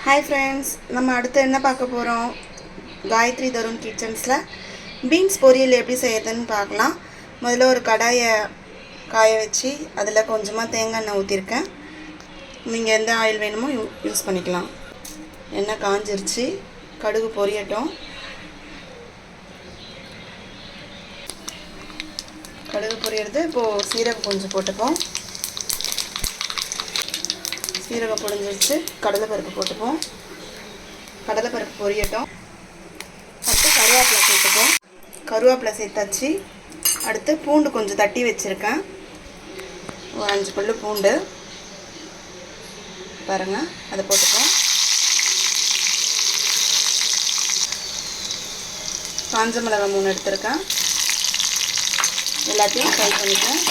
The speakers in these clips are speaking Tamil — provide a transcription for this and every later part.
ஹாய் ஃப்ரெண்ட்ஸ், நம்ம அடுத்து என்ன பார்க்க போகிறோம்? காயத்ரி தருண் கிச்சன்ஸில் பீன்ஸ் பொரியல் எப்படி செய்யறதுன்னு பார்க்கலாம். முதல்ல ஒரு கடாயை காய வச்சு அதில் கொஞ்சமாக தேங்காய் எண்ணெய் ஊற்றிருக்கேன். நீங்கள் எந்த ஆயில் வேணுமோ யூஸ் பண்ணிக்கலாம். எண்ணெய் காஞ்சிருச்சு, கடுகு பொரியட்டும். கடுகு பொரியறது. இப்போது சீரகம் கொஞ்சம் போட்டுப்போம். சீரகம் பொரிஞ்சிருச்சு, கடலைப்பருப்பு போட்டுப்போம். கடலைப்பருப்பு பொரியட்டும். அடுத்து கருவேப்பிலை சேர்த்துப்போம். கருவேப்பிலை சேர்த்தாச்சு. அடுத்து பூண்டு கொஞ்சம் தட்டி வச்சுருக்கேன், ஒரு 5 பல்லு பூண்டு பாருங்கள், அதை போட்டுப்போம். காஞ்ச மிளகாய் 3 எடுத்துருக்கேன். எல்லாத்தையும் ஃப்ரை பண்ணிப்போம்.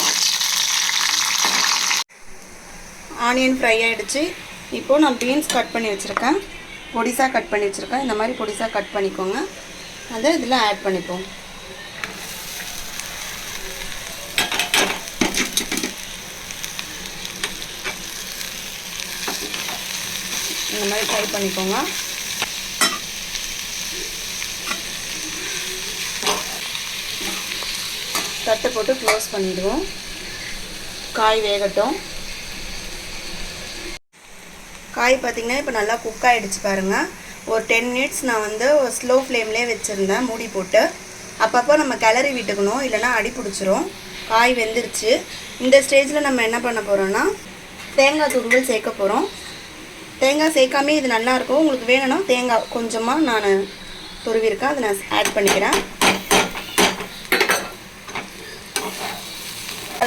ஆனியன் ஃப்ரை ஆகிடுச்சு. இப்போது நான் பீன்ஸ் கட் பண்ணி வச்சுருக்கேன், பொடிசாக கட் பண்ணி வச்சுருக்கேன். இந்த மாதிரி பொடிசாக கட் பண்ணிக்கோங்க. அதை இதில் ஆட் பண்ணிப்போம். இந்த மாதிரி ஃப்ரை பண்ணிக்கோங்க. தட்டை போட்டு க்ளோஸ் பண்ணிவிடுவோம். காய் வேகட்டும். காய் பார்த்திங்கன்னா இப்போ நல்லா குக் ஆகிடுச்சு பாருங்கள். ஒரு 10 மினிட்ஸ் நான் வந்து ஸ்லோ ஃப்ளேம்லேயே வச்சுருந்தேன் மூடி போட்டு. அப்பப்போ நம்ம கிளறி விட்டுக்கணும், இல்லைனா அடி பிடிச்சிரும். காய் வெந்துருச்சு. இந்த ஸ்டேஜில் நம்ம என்ன பண்ண போகிறோன்னா தேங்காய் துருவல் சேர்க்க போகிறோம். தேங்காய் சேர்க்காமே இது நல்லாயிருக்கும். உங்களுக்கு வேணும்னா தேங்காய் கொஞ்சமாக நான் துருவிருக்கேன், அதை நான் ஆட் பண்ணிக்கிறேன்.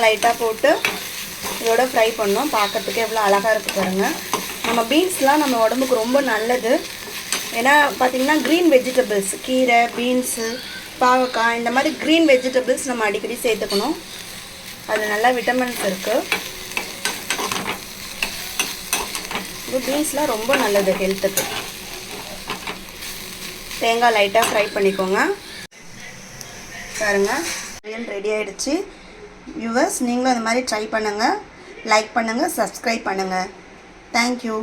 லைட்டாக போட்டு இதோட ஃப்ரை பண்ணோம். பார்க்குறதுக்கு எவ்வளோ அழகாக இருக்குது பாருங்கள். நம்ம பீன்ஸ்லாம் நம்ம உடம்புக்கு ரொம்ப நல்லது. ஏன்னா பார்த்திங்கன்னா க்ரீன் வெஜிடபிள்ஸ், கீரை, பீன்ஸு, பாவக்காய், இந்த மாதிரி க்ரீன் வெஜிடபிள்ஸ் நம்ம அடிக்கடி சேர்த்துக்கணும். அது நல்லா விட்டமின்ஸ் இருக்குது. இது பீன்ஸ்லாம் ரொம்ப நல்லது ஹெல்த்துக்கு. தேங்காய் லைட்டாக ஃப்ரை பண்ணிக்கோங்க. பாருங்கள், பொரியல் ரெடி ஆகிடுச்சு. வியூவர்ஸ், நீங்களும் அந்த மாதிரி ட்ரை பண்ணுங்கள். லைக் பண்ணுங்கள், சப்ஸ்கிரைப் பண்ணுங்கள். Thank you.